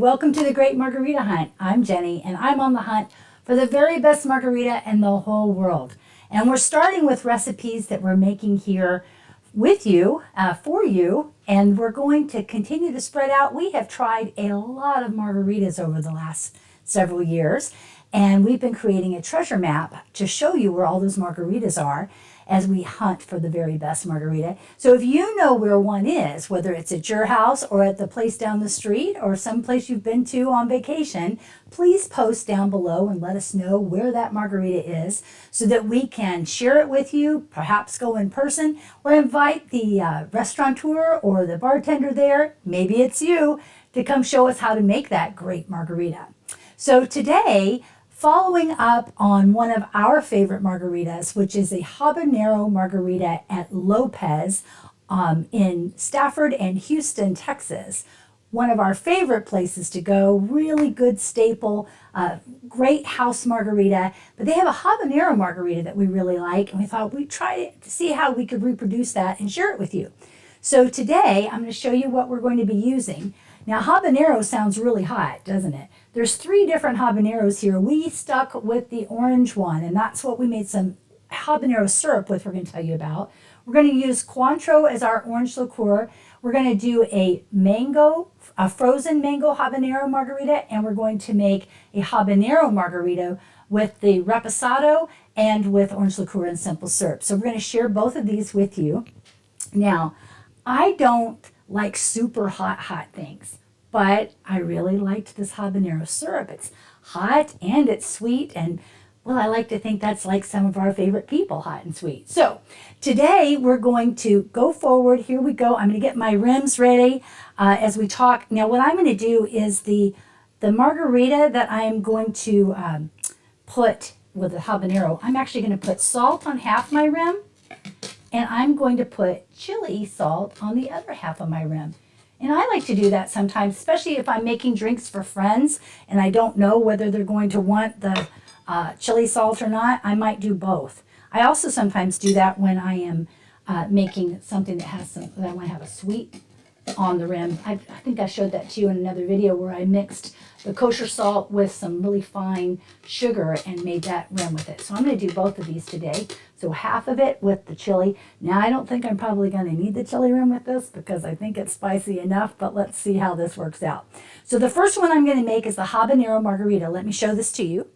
welcome to the Great Margarita Hunt. I'm Jenny, and I'm on the hunt for the very best margarita in the whole world. And we're starting with recipes that we're making here with you, for you, and we're going to continue to spread out. We have tried a lot of margaritas over the last several years, and we've been creating a treasure map to show you where all those margaritas are as we hunt for the very best margarita. So if you know where one is, whether it's at your house or at the place down the street or someplace you've been to on vacation, please post down below and let us know where that margarita is so that we can share it with you, perhaps go in person or invite the restaurateur or the bartender there, maybe it's you, to come show us how to make that great margarita. So today, following up on one of our favorite margaritas, which is a Habanero Margarita at Lopez in Stafford and Houston, Texas. One of our favorite places to go, really good staple, great house margarita. But they have a Habanero Margarita that we really like, and we thought we'd try it to see how we could reproduce that and share it with you. So today, I'm going to show you what we're going to be using. Now, habanero sounds really hot, doesn't it? There's 3 different habaneros here. We stuck with the orange one, and that's what we made some habanero syrup with, we're going to tell you about. We're going to use Cointreau as our orange liqueur. We're going to do a frozen mango habanero margarita, and we're going to make a habanero margarita with the reposado and with orange liqueur and simple syrup. So we're going to share both of these with you. Now, I don't like super hot things, but I really liked this habanero syrup. It's hot and it's sweet, and well, I like to think that's like some of our favorite people, hot and sweet. So today we're going to go forward. Here we go. I'm going to get my rims ready as we talk. Now what I'm going to do is the margarita that I am going to put with the habanero, I'm actually going to put salt on half my rim, and I'm going to put chili salt on the other half of my rim. And I like to do that sometimes, especially if I'm making drinks for friends and I don't know whether they're going to want the chili salt or not. I might do both. I also sometimes do that when I am making something that has that I want to have a sweet on the rim. I think I showed that to you in another video where I mixed the kosher salt with some really fine sugar and made that rim with it. So I'm going to do both of these today. So half of it with the chili. Now I don't think I'm probably going to need the chili rim with this because I think it's spicy enough, but let's see how this works out. So the first one I'm going to make is the habanero margarita. Let me show this to you.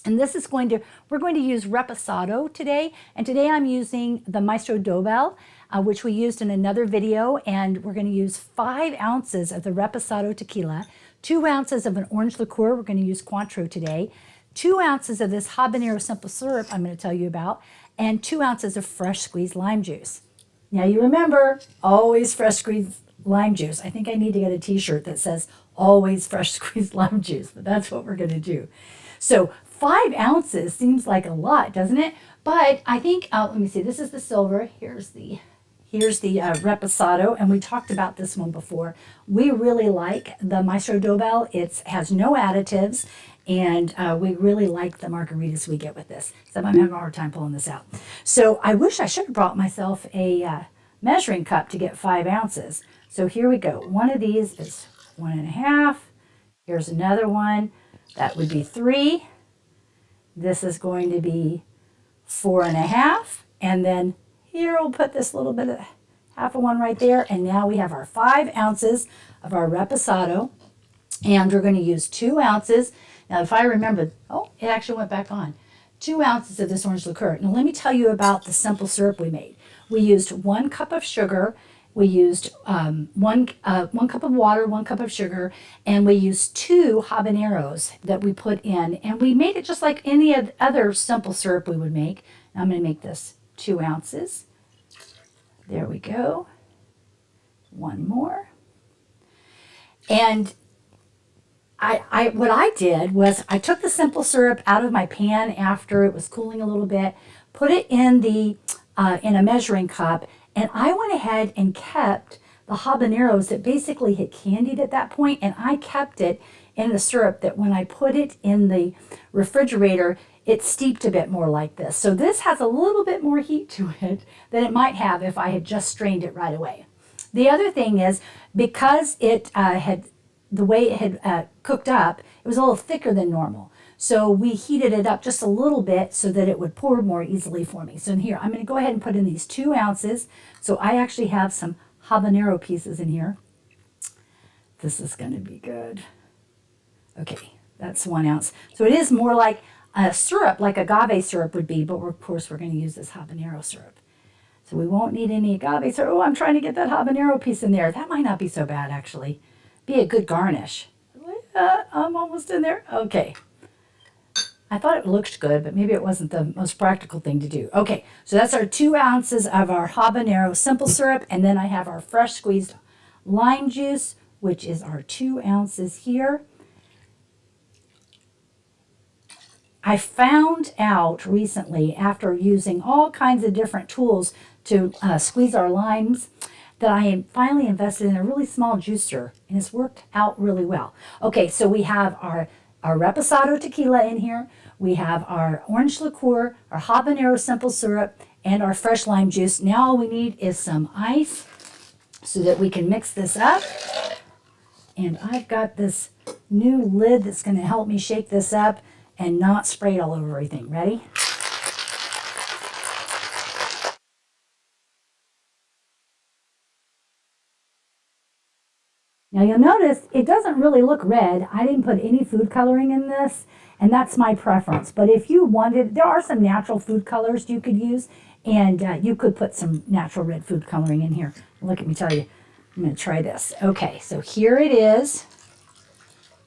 And this is we're going to use reposado today. And today I'm using the Maestro Dobel, which we used in another video. And we're going to use 5 ounces of the reposado tequila, 2 ounces of an orange liqueur. We're going to use Cointreau today, 2 ounces of this habanero simple syrup I'm going to tell you about, and 2 ounces of fresh squeezed lime juice. Now you remember, always fresh squeezed lime juice. I think I need to get a t-shirt that says always fresh squeezed lime juice, but that's what we're going to do. So 5 ounces seems like a lot, doesn't it? But I think, let me see, this is the silver. Here's the reposado, and we talked about this one before. We really like the Maestro Dobel. It has no additives, and we really like the margaritas we get with this. So I'm having a hard time pulling this out. So I wish I should have brought myself a measuring cup to get 5 ounces. So here we go. One of these is 1.5. Here's another one. That would be 3. This is going to be 4.5. And then here we'll put this little bit of half of one right there. And now we have our 5 ounces of our reposado. And we're going to use 2 ounces. Now, if I remember, oh, it actually went back on. 2 ounces of this orange liqueur. Now, let me tell you about the simple syrup we made. We used 1 cup of sugar. We used one cup of water, 1 cup of sugar, and we used 2 habaneros that we put in. And we made it just like any other simple syrup we would make. Now I'm going to make this 2 ounces. There we go. 1 more. And what I did was I took the simple syrup out of my pan after it was cooling a little bit, put it in in a measuring cup, and I went ahead and kept the habaneros that basically had candied at that point, and I kept it in the syrup that when I put it in the refrigerator, it steeped a bit more like this. So this has a little bit more heat to it than it might have if I had just strained it right away. The other thing is, because it had the way it had cooked up, it was a little thicker than normal. So we heated it up just a little bit so that it would pour more easily for me. So in here, I'm going to go ahead and put in these 2 ounces. So I actually have some habanero pieces in here. This is going to be good. Okay, that's 1 ounce. So it is more like a syrup, like agave syrup would be, but of course we're going to use this habanero syrup. So we won't need any agave syrup. Oh, I'm trying to get that habanero piece in there. That might not be so bad, actually. Be a good garnish. I'm almost in there. Okay. I thought it looked good, but maybe it wasn't the most practical thing to do. Okay, so that's our 2 ounces of our habanero simple syrup, and then I have our fresh squeezed lime juice, which is our 2 ounces here. I found out recently, after using all kinds of different tools to squeeze our limes, that I finally invested in a really small juicer, and it's worked out really well. Okay, so we have our reposado tequila in here. We have our orange liqueur, our habanero simple syrup, and our fresh lime juice. Now all we need is some ice so that we can mix this up. And I've got this new lid that's going to help me shake this up and not spray it all over everything. Ready? Now you'll notice it doesn't really look red. I didn't put any food coloring in this, and that's my preference. But if you wanted, there are some natural food colors you could use, and you could put some natural red food coloring in here. Look at me tell you. I'm going to try this. Okay, so here it is.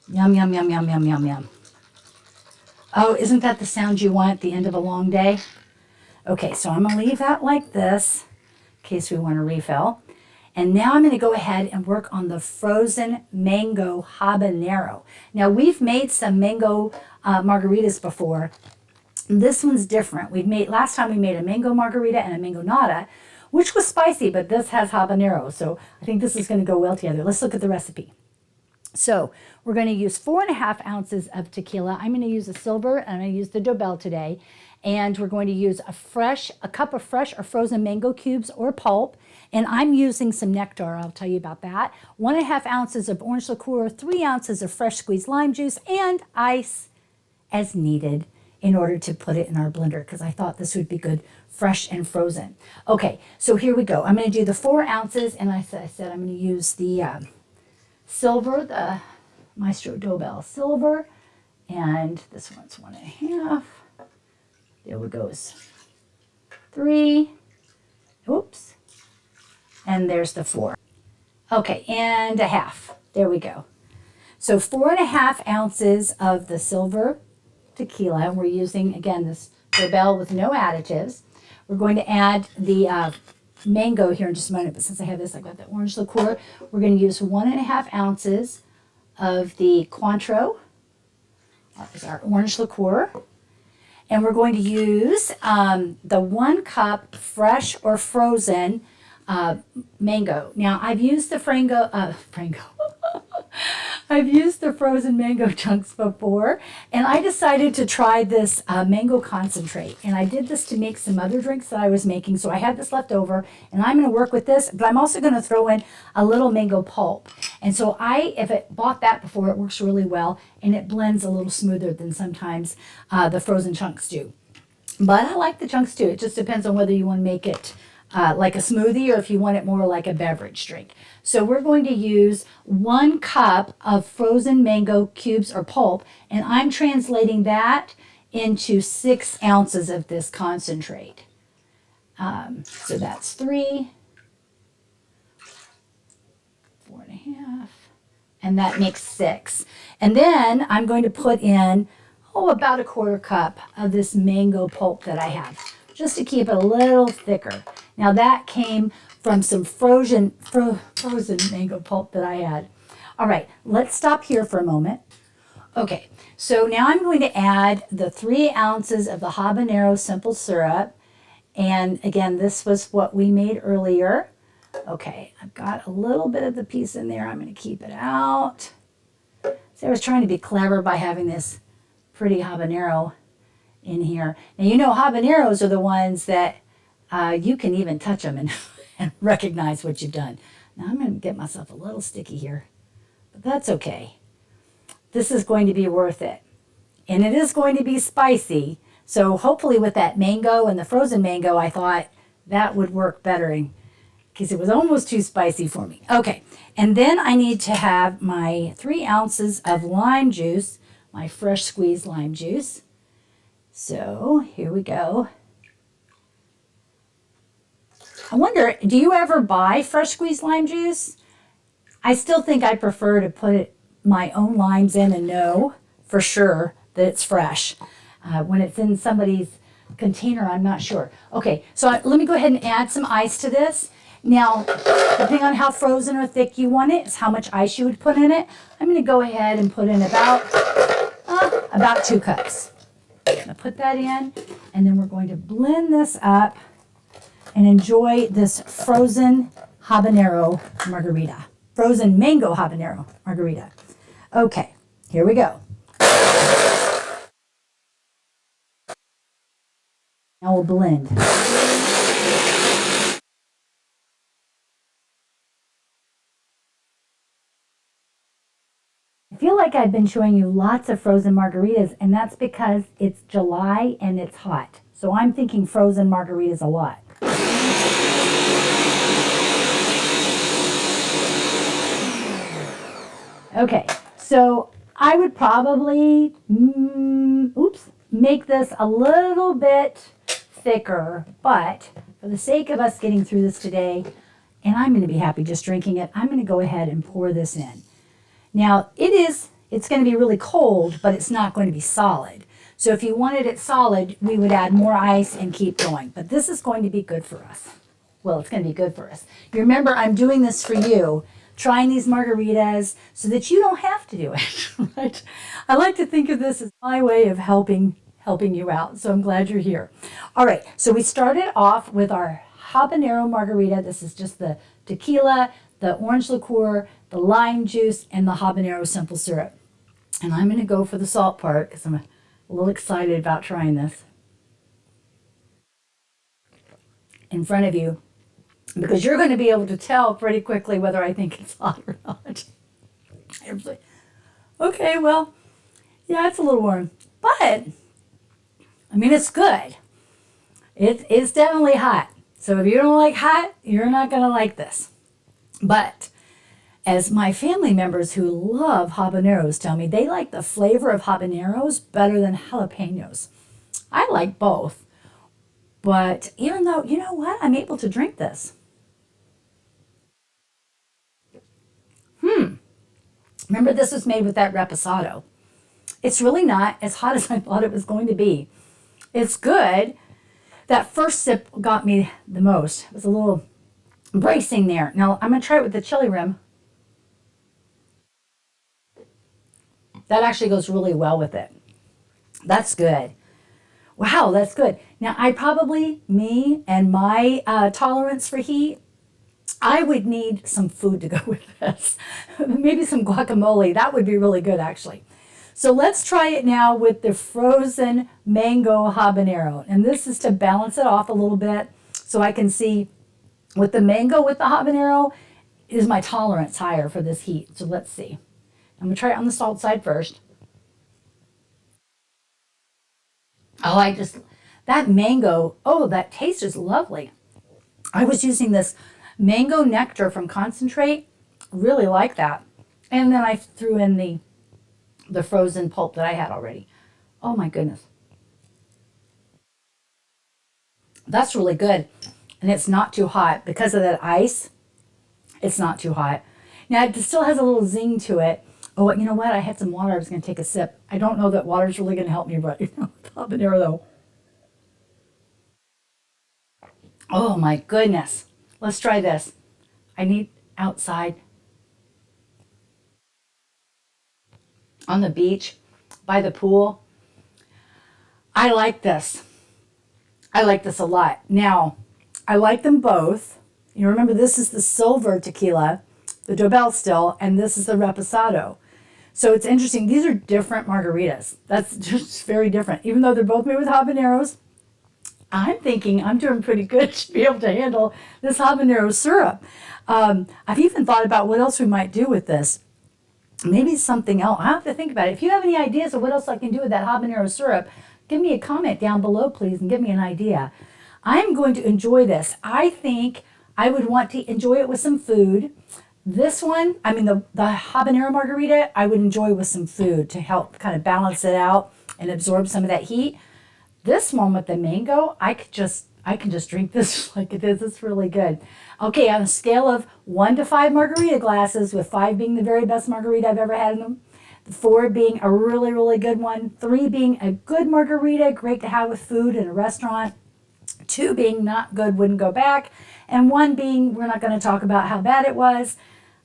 Yum, yum, yum, yum, yum, yum, yum. Oh, isn't that the sound you want at the end of a long day? Okay, so I'm going to leave that like this in case we want to refill. And now I'm going to go ahead and work on the frozen mango habanero. Now we've made some mango margaritas before. This one's different. Last time we made a mango margarita and a mango nata, which was spicy, but this has habanero. So I think this is going to go well together. Let's look at the recipe. So we're going to use 4.5 ounces of tequila. I'm going to use a silver, and I'm going to use the Dobel today. And we're going to use a cup of fresh or frozen mango cubes or pulp. And I'm using some nectar, I'll tell you about that. 1.5 ounces of orange liqueur, 3 ounces of fresh squeezed lime juice, and ice as needed in order to put it in our blender, because I thought this would be good fresh and frozen. Okay, so here we go. I'm going to do the 4 ounces, and I said I'm going to use the silver, the Maestro Dobel silver, and this one's 1.5. There we go. 3. Oops. And there's the 4. Okay, and a half. There we go. So 4.5 ounces of the silver tequila. We're using, again, this Dobel with no additives. We're going to add the mango here in just a moment, but since I have this, I've got the orange liqueur. We're going to use 1.5 ounces of the Cointreau. That is our orange liqueur. And we're going to use the 1 cup fresh or frozen mango. Now I've used the I've used the frozen mango chunks before, and I decided to try this mango concentrate. And I did this to make some other drinks that I was making, so I had this left over, and I'm going to work with this, but I'm also going to throw in a little mango pulp. And so if it bought that before, it works really well, and it blends a little smoother than sometimes the frozen chunks do. But I like the chunks too. It just depends on whether you want to make it like a smoothie or if you want it more like a beverage drink. So we're going to use 1 cup of frozen mango cubes or pulp, and I'm translating that into 6 ounces of this concentrate. So that's 3, 4.5, and that makes 6. And then I'm going to put in, about 1/4 cup of this mango pulp that I have, just to keep it a little thicker. Now that came from some frozen mango pulp that I had. All right, let's stop here for a moment. Okay, so now I'm going to add the 3 ounces of the habanero simple syrup. And again, this was what we made earlier. Okay, I've got a little bit of the piece in there. I'm going to keep it out. See, I was trying to be clever by having this pretty habanero in here. Now, you know, habaneros are the ones that you can even touch them and recognize what you've done. Now, I'm going to get myself a little sticky here, but that's okay. This is going to be worth it. And it is going to be spicy. So hopefully with that mango and the frozen mango, I thought that would work better because it was almost too spicy for me. Okay, and then I need to have my 3 ounces of lime juice, my fresh squeezed lime juice. So here we go. I wonder, do you ever buy fresh squeezed lime juice? I still think I prefer to put my own limes in and know for sure that it's fresh. When it's in somebody's container, I'm not sure. Okay, so let me go ahead and add some ice to this. Now, depending on how frozen or thick you want it, is how much ice you would put in it. I'm going to go ahead and put in about 2 cups. I'm going to put that in, and then we're going to blend this up and enjoy this frozen habanero margarita. Frozen mango habanero margarita. Okay, here we go. Now we'll blend. I feel like I've been showing you lots of frozen margaritas, and that's because it's July and it's hot. So I'm thinking frozen margaritas a lot. Okay, so I would probably, make this a little bit thicker, but for the sake of us getting through this today, and I'm going to be happy just drinking it, I'm going to go ahead and pour this in. Now, it's going to be really cold, but it's not going to be solid. So if you wanted it solid, we would add more ice and keep going. But this is going to be good for us. Well, it's going to be good for us. You remember, I'm doing this for you, trying these margaritas so that you don't have to do it, right? I like to think of this as my way of helping you out. So I'm glad you're here. All right, so we started off with our habanero margarita. This is just the tequila, the orange liqueur, the lime juice, and the habanero simple syrup. And I'm going to go for the salt part because I'm a little excited about trying this in front of you, because you're going to be able to tell pretty quickly whether I think it's hot or not. Okay, well, yeah, it's a little warm, but I mean, it's good. It's definitely hot. So if you don't like hot, you're not going to like this. But as my family members who love habaneros tell me, they like the flavor of habaneros better than jalapenos. I like both. But even though, you know what, I'm able to drink this. Remember, this was made with that reposado. It's really not as hot as I thought it was going to be. It's good. That first sip got me the most. It was a little bracing there. Now, I'm going to try it with the chili rim. That actually goes really well with it. That's good. Wow, that's good. Now, me and my tolerance for heat, I would need some food to go with this. Maybe some guacamole. That would be really good, actually. So let's try it now with the frozen mango habanero. And this is to balance it off a little bit so I can see with the mango with the habanero, is my tolerance higher for this heat? So let's see. I'm going to try it on the salt side first. Oh, that mango, that taste is lovely. I was using this mango nectar from Concentrate. Really like that. And then I threw in the frozen pulp that I had already. Oh my goodness. That's really good. And it's not too hot. Because of that ice, it's not too hot. Now, it still has a little zing to it. Oh, you know what? I had some water. I was going to take a sip. I don't know that water's really going to help me, but habanero though. Oh my goodness. Let's try this. I need outside on the beach by the pool. I like this. I like this a lot. Now, I like them both. You remember, this is the silver tequila, the Dobel still, and this is the reposado. So it's interesting. These are different margaritas. That's just very different. Even though they're both made with habaneros, I'm thinking I'm doing pretty good to be able to handle this habanero syrup. I've even thought about what else we might do with this. Maybe something else. I have to think about it. If you have any ideas of what else I can do with that habanero syrup, give me a comment down below, please, and give me an idea. I'm going to enjoy this. I think I would want to enjoy it with some food. This one, I mean, the habanero margarita, I would enjoy with some food to help kind of balance it out and absorb some of that heat. This one with the mango, I can just drink this like it is. It's really good. Okay, on a scale of 1 to 5 margarita glasses, with 5 being the very best margarita I've ever had in them, 4 being a really, really good one, 3 being a good margarita, great to have with food in a restaurant, 2 being not good, wouldn't go back, and 1 being we're not going to talk about how bad it was.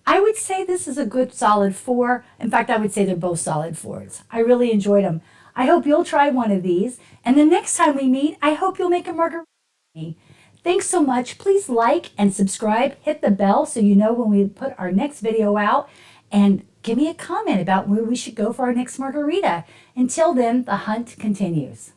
I would say this is a good solid 4. In fact, I would say they're both solid 4s. I really enjoyed them. I hope you'll try one of these. And the next time we meet, I hope you'll make a margarita. Thanks so much. Please like and subscribe. Hit the bell so you know when we put our next video out. And give me a comment about where we should go for our next margarita. Until then, the hunt continues.